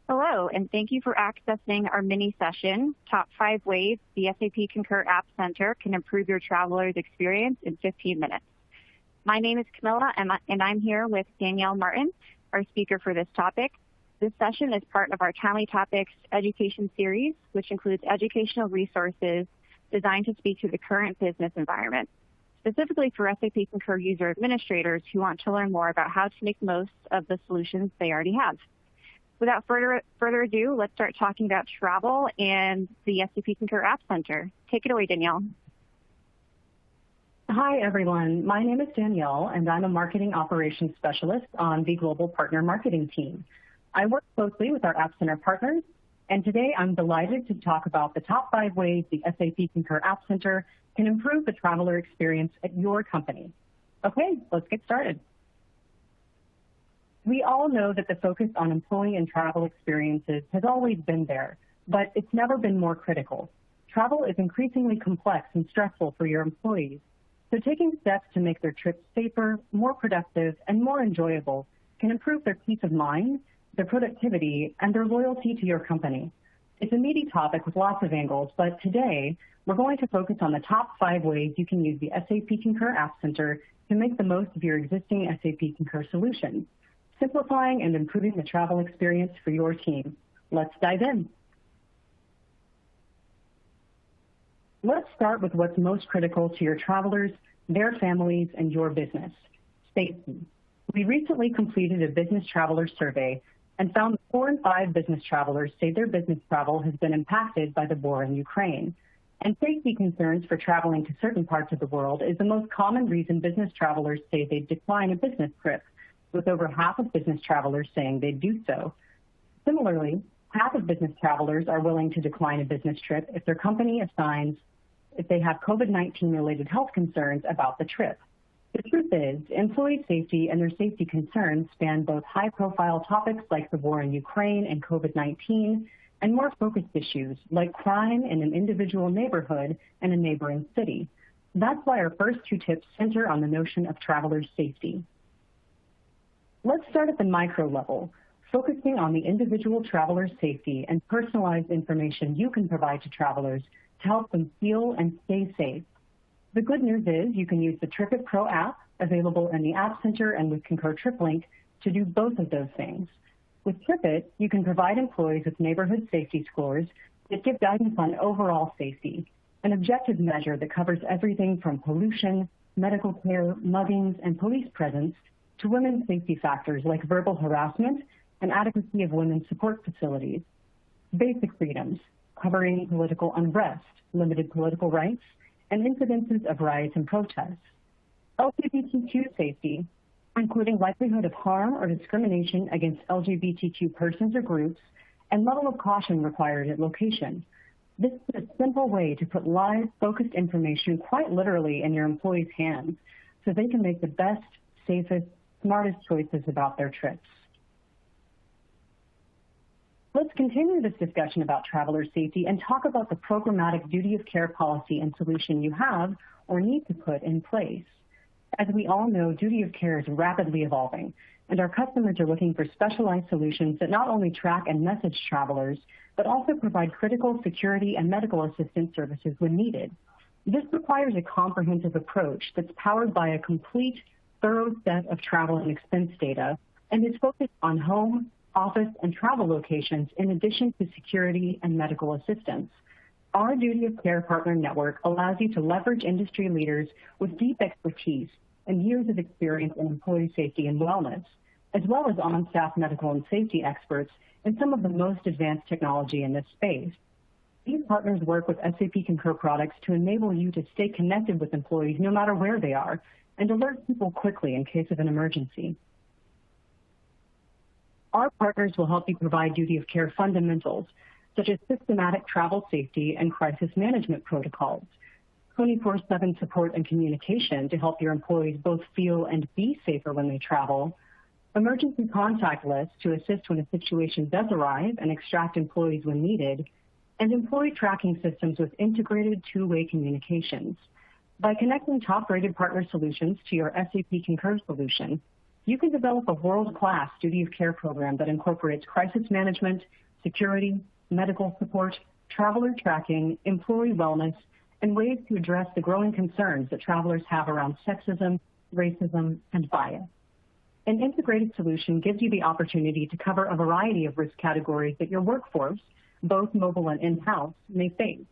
Hello, and thank you for accessing our mini session, Top 5 Ways the SAP Concur App Center Can Improve Your Traveler's Experience in 15 Minutes. My name is Camilla, and I'm here with Danielle Martin, our speaker for this topic. This session is part of our Timely Topics education series, which includes educational resources designed to speak to the current business environment, specifically for SAP Concur user administrators who want to learn more about how to make most of the solutions they already have. Without further ado, let's start talking about travel and the SAP Concur App Center. Take it away, Danielle. Hi, everyone. My name is Danielle, and I'm a marketing operations specialist on the Global Partner Marketing team. I work closely with our App Center partners, and today I'm delighted to talk about the top 5 ways the SAP Concur App Center can improve the traveler experience at your company. Okay, let's get started. We all know that the focus on employee and travel experiences has always been there, but it's never been more critical. Travel is increasingly complex and stressful for your employees, so taking steps to make their trips safer, more productive, and more enjoyable can improve their peace of mind, their productivity, and their loyalty to your company. It's a meaty topic with lots of angles, but today we're going to focus on the top 5 ways you can use the SAP Concur App Center to make the most of your existing SAP Concur solutions, simplifying and improving the travel experience for your team. Let's dive in. Let's start with what's most critical to your travelers, their families, and your business: safety. We recently completed a business traveler survey and found that 4 in 5 business travelers say their business travel has been impacted by the war in Ukraine. And safety concerns for traveling to certain parts of the world is the most common reason business travelers say they decline a business trip, with over half of business travelers saying they'd do so. Similarly, half of business travelers are willing to decline a business trip if their company assigns if they have COVID-19 related health concerns about the trip. The truth is, employee safety and their safety concerns span both high-profile topics like the war in Ukraine and COVID-19, and more focused issues like crime in an individual neighborhood and a neighboring city. That's why our first 2 tips center on the notion of travelers' safety. Let's start at the micro level, focusing on the individual traveler's safety and personalized information you can provide to travelers to help them feel and stay safe. The good news is you can use the TripIt Pro app, available in the App Center and with Concur TripLink, to do both of those things. With TripIt, you can provide employees with neighborhood safety scores that give guidance on overall safety, an objective measure that covers everything from pollution, medical care, muggings, and police presence, to women's safety factors like verbal harassment and adequacy of women's support facilities. Basic freedoms, covering political unrest, limited political rights, and incidences of riots and protests. LGBTQ safety, including likelihood of harm or discrimination against LGBTQ persons or groups, and level of caution required at location. This is a simple way to put live, focused information quite literally in your employees' hands so they can make the best, safest, smartest choices about their trips. Let's continue this discussion about traveler safety and talk about the programmatic duty of care policy and solution you have or need to put in place. As we all know, duty of care is rapidly evolving, and our customers are looking for specialized solutions that not only track and message travelers, but also provide critical security and medical assistance services when needed. This requires a comprehensive approach that's powered by a complete, thorough set of travel and expense data, and is focused on home, office, and travel locations in addition to security and medical assistance. Our Duty of Care Partner Network allows you to leverage industry leaders with deep expertise and years of experience in employee safety and wellness, as well as on-staff medical and safety experts in some of the most advanced technology in this space. These partners work with SAP Concur products to enable you to stay connected with employees no matter where they are, and alert people quickly in case of an emergency. Our partners will help you provide duty of care fundamentals, such as systematic travel safety and crisis management protocols, 24/7 support and communication to help your employees both feel and be safer when they travel, emergency contact lists to assist when a situation does arrive and extract employees when needed, and employee tracking systems with integrated two-way communications. By connecting top-rated partner solutions to your SAP Concur solution, You can develop a world-class duty of care program that incorporates crisis management, security, medical support, traveler tracking, employee wellness, and ways to address the growing concerns that travelers have around sexism, racism, and bias. An integrated solution gives you the opportunity to cover a variety of risk categories that your workforce, both mobile and in-house, may face.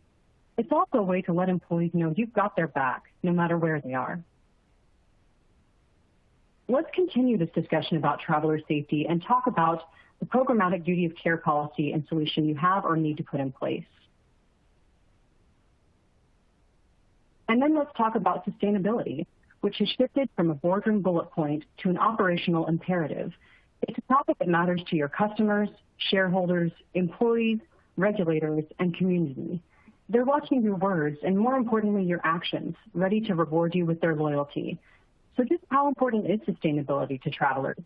It's also a way to let employees know you've got their back, no matter where they are. Let's continue this discussion about traveler safety and talk about the programmatic duty of care policy and solution you have or need to put in place. And then let's talk about sustainability, which has shifted from a boardroom bullet point to an operational imperative. It's a topic that matters to your customers, shareholders, employees, regulators, and community. They're watching your words and, more importantly, your actions, ready to reward you with their loyalty. So just how important is sustainability to travelers?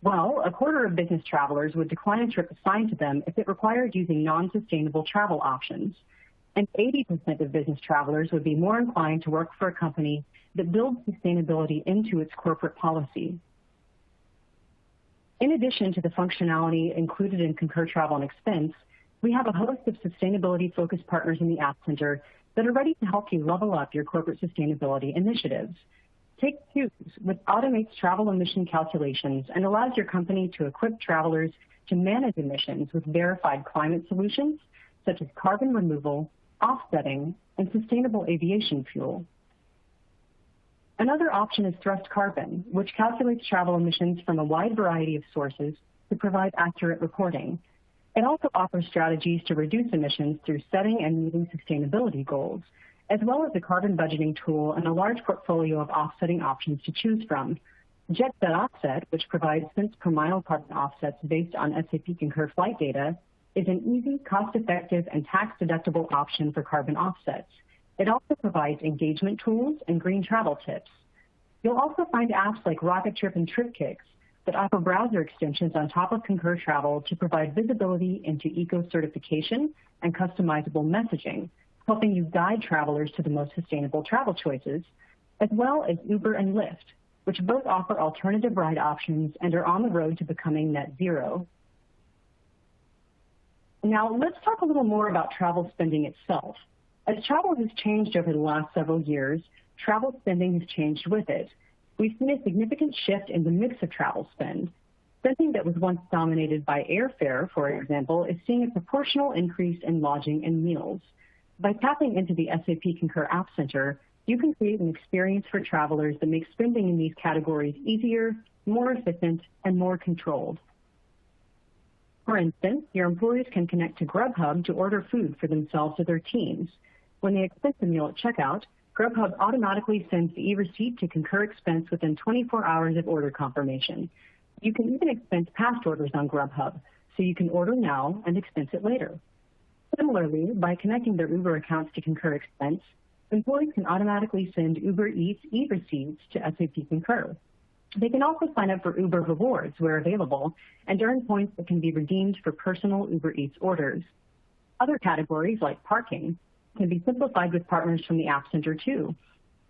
Well, a quarter of business travelers would decline a trip assigned to them if it required using non-sustainable travel options. And 80% of business travelers would be more inclined to work for a company that builds sustainability into its corporate policy. In addition to the functionality included in Concur Travel and Expense, we have a host of sustainability-focused partners in the App Center that are ready to help you level up your corporate sustainability initiatives. Take Choose, which automates travel emission calculations and allows your company to equip travelers to manage emissions with verified climate solutions, such as carbon removal, offsetting, and sustainable aviation fuel. Another option is Thrust Carbon, which calculates travel emissions from a wide variety of sources to provide accurate reporting. It also offers strategies to reduce emissions through setting and meeting sustainability goals, as well as a carbon budgeting tool and a large portfolio of offsetting options to choose from. Jet Set Offset, which provides cents per mile carbon offsets based on SAP Concur flight data, is an easy, cost-effective, and tax-deductible option for carbon offsets. It also provides engagement tools and green travel tips. You'll also find apps like Rocket Trip and TripKicks that offer browser extensions on top of Concur Travel to provide visibility into eco-certification and customizable messaging, helping you guide travelers to the most sustainable travel choices, as well as Uber and Lyft, which both offer alternative ride options and are on the road to becoming net zero. Now, let's talk a little more about travel spending itself. As travel has changed over the last several years, travel spending has changed with it. We've seen a significant shift in the mix of travel spend. Spending that was once dominated by airfare, for example, is seeing a proportional increase in lodging and meals. By tapping into the SAP Concur App Center, you can create an experience for travelers that makes spending in these categories easier, more efficient, and more controlled. For instance, your employees can connect to Grubhub to order food for themselves or their teams. When they expense a meal at checkout, Grubhub automatically sends the e-receipt to Concur Expense within 24 hours of order confirmation. You can even expense past orders on Grubhub, so you can order now and expense it later. Similarly, by connecting their Uber accounts to Concur Expense, employees can automatically send Uber Eats e-receipts to SAP Concur. They can also sign up for Uber Rewards where available and earn points that can be redeemed for personal Uber Eats orders. Other categories, like parking, can be simplified with partners from the App Center too.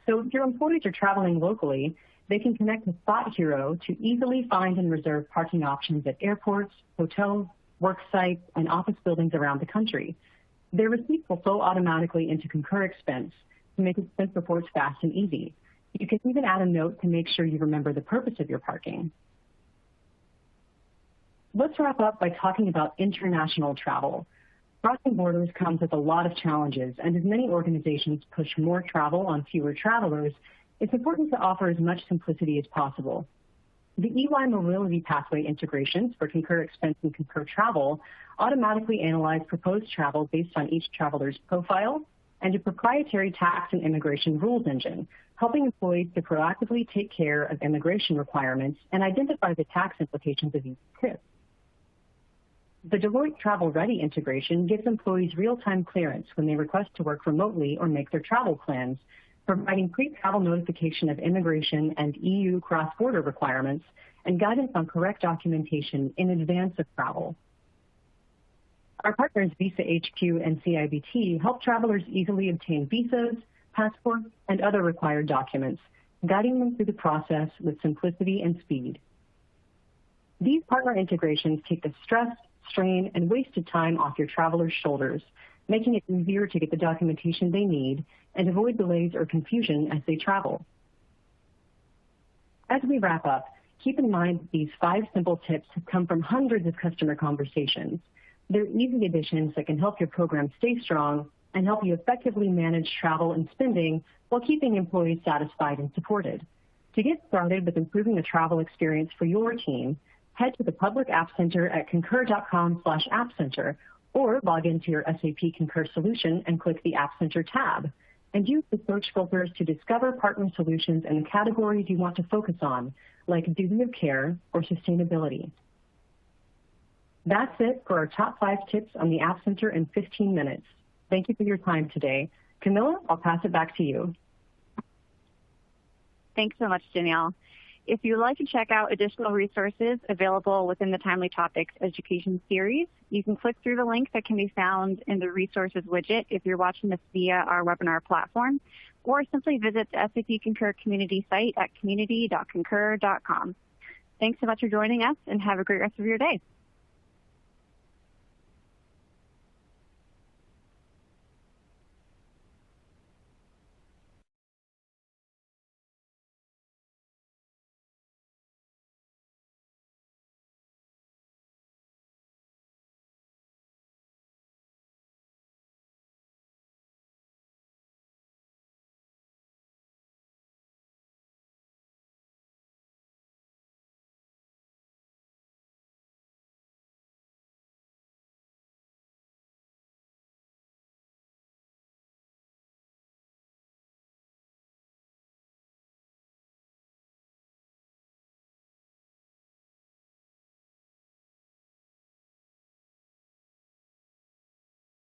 So if your employees are traveling locally, they can connect to Spot Hero to easily find and reserve parking options at airports, hotels, work sites, and office buildings around the country. Their receipts will flow automatically into Concur Expense to make expense reports fast and easy. You can even add a note to make sure you remember the purpose of your parking. Let's wrap up by talking about international travel. Crossing borders comes with a lot of challenges, and as many organizations push more travel on fewer travelers, it's important to offer as much simplicity as possible. The EY Mobility Pathway integrations for Concur Expense and Concur Travel automatically analyze proposed travel based on each traveler's profile, and a proprietary tax and immigration rules engine, helping employees to proactively take care of immigration requirements and identify the tax implications of each trip. The Deloitte Travel Ready integration gives employees real-time clearance when they request to work remotely or make their travel plans, providing pre-travel notification of immigration and EU cross-border requirements and guidance on correct documentation in advance of travel. Our partners Visa HQ and CIBT help travelers easily obtain visas, passports, and other required documents, guiding them through the process with simplicity and speed. These partner integrations take the stress, strain, and wasted time off your travelers' shoulders, making it easier to get the documentation they need and avoid delays or confusion as they travel. As we wrap up, keep in mind that these 5 simple tips have come from hundreds of customer conversations. They're easy additions that can help your program stay strong and help you effectively manage travel and spending while keeping employees satisfied and supported. To get started with improving the travel experience for your team, head to the public App Center at concur.com/appcenter or log into your SAP Concur solution and click the App Center tab, and use the search filters to discover partner solutions in the categories you want to focus on, like duty of care or sustainability. That's it for our top 5 tips on the App Center in 15 minutes. Thank you for your time today. Camilla, I'll pass it back to you. Thanks so much, Danielle. If you'd like to check out additional resources available within the Timely Topics Education series, you can click through the link that can be found in the resources widget if you're watching this via our webinar platform, or simply visit the SAP Concur community site at community.concur.com. Thanks so much for joining us, and have a great rest of your day.